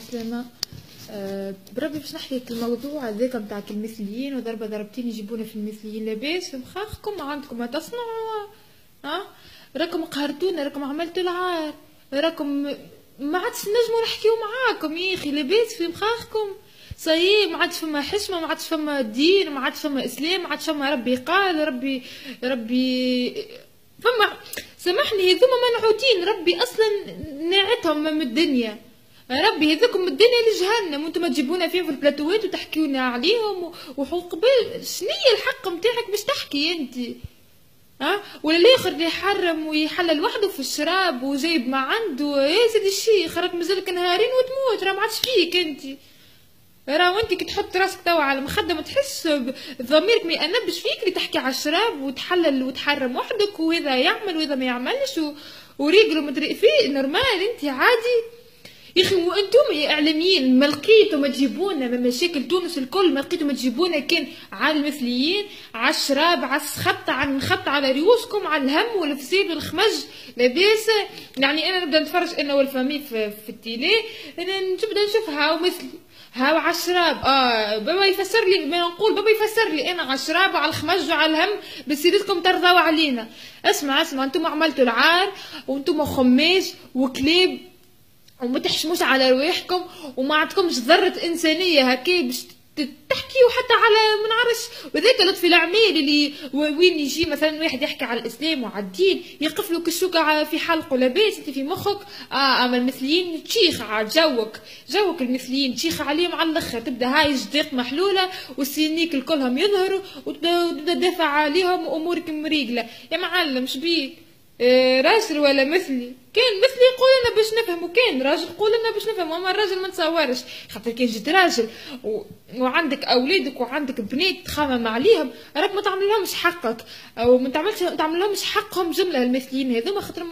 عسلامة. بربي باش نحكي الموضوع هذاك نتاع المثليين وضربة ضربتين يجيبونا في المثليين. لاباس في مخاخكم عندكم ما تصنعوا؟ راكم قهرتونا، راكم عملتوا العار، راكم ما عادش نجموا نحكيو معاكم يا اخي. لاباس في مخاخكم صحيح، ما عادش فما حشمه، ما عادش فما دين، ما عادش فما اسلام، ما عادش فما ربي قال، ربي فما سامحني هذوما منعوتين. ربي اصلا ناعتهم من الدنيا، ربي هذوكم من الدنيا لجهنم، وانتم تجيبونا فيهم في البلاتوات وتحكيونا عليهم وقبل شنية الحق نتاعك باش تحكي انت؟ ولا الاخر اللي يحرم ويحلل وحده في الشراب وجايب ما عنده يا سيدي الشيخ، راك مازالك نهارين وتموت، راه ما عادش فيك انت. راه وانت كي تحط راسك توا على المخده ما تحس ضميرك ما يأنبش فيك اللي تحكي على الشراب وتحلل وتحرم وحدك، وهذا يعمل وهذا ما يعملش وريقلو مدري فيه نورمال انت عادي يا اخي. وانتم يا اعلاميين ما لقيتوا ما تجيبونا من مشاكل تونس الكل، ما لقيتوا ما تجيبونا كان على المثليين، على الشراب، على السخط، على نخط على رؤوسكم، على الهم والفساد والخمج. لاباس يعني انا نبدا نتفرج انا والفامي في التيلي، انا نبدا نشوف هاو مثلي، هاو على الشراب. بابا يفسر لي، ما نقول بابا يفسر لي انا على الشراب وعلى الخمج وعلى الهم، بس يريدكم ترضاو علينا. اسمع انتم عملتوا العار وانتم خماج وكلاب وما تحشموش على رواحكم وما عندكمش ذرة إنسانية هكا باش تحكيو حتى على ما نعرفش. وذاك لطفي العميل اللي وين يجي مثلا واحد يحكي على الإسلام وعلى الدين يقف له كالشوكة في حلقه. لاباس انت في مخك اما المثليين تشيخ على جوك المثليين تشيخ عليهم على الاخر، تبدا هاي جديق محلولة والسينيك الكلهم يظهروا وتبدا تدافع عليهم وامورك مريقلة. يا معلم شبيك راجل ولا مثلي؟ كان مثلي يقول لنا باش نفهم، وكان راجل يقول لنا باش نفهم، اما الراجل ما نتصورش. خاطر كان جيت راجل وعندك اولادك وعندك بنات تخمم عليهم، راك ما تعمل لهمش حقك او ما تعمل لهمش حقهم جمله. المثليين هذوما خاطر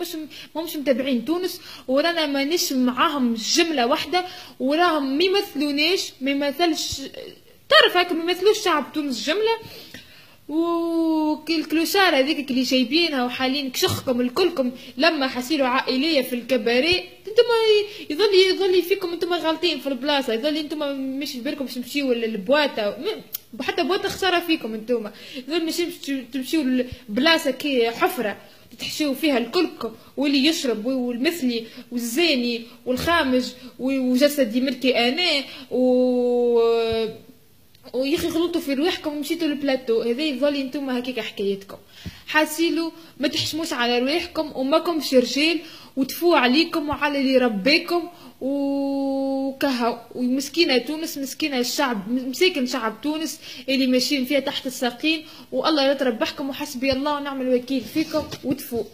مش متابعين تونس، ورانا مانيش معاهم جمله واحده، وراهم ما يمثلوناش، ما يمثلش تعرف هكا، ما يمثلوش شعب تونس جمله. الكلوشار هذيك اللي جايبينها وحالين كشخكم الكلكم لما حسيلوا عائليه في الكباري، انتم يظل فيكم انتم غالطين في البلاصه، يظل انتم مش في بالكم باش تمشيو للبواطه، حتى بواطه خساره فيكم انتم، يظل مش تمشيو لبلاصه كي حفره تحشيو فيها الكلكم، واللي يشرب والمثلي والزاني والخامج وجسدي ملكي انا ويخي غلطوا في رواحكم ومشيتوا للبلاتو. هذا يظل انتم هكاك حكايتكم، حاسيلوا ما تحشموش على رواحكم وماكمش رجال وتفوا عليكم وعلى اللي ربيكم وكها. ومسكينه تونس، مسكينه الشعب، مساكن شعب تونس اللي ماشيين فيها تحت الساقين، والله لا تربحكم، وحسبي الله ونعم الوكيل فيكم وتفوا.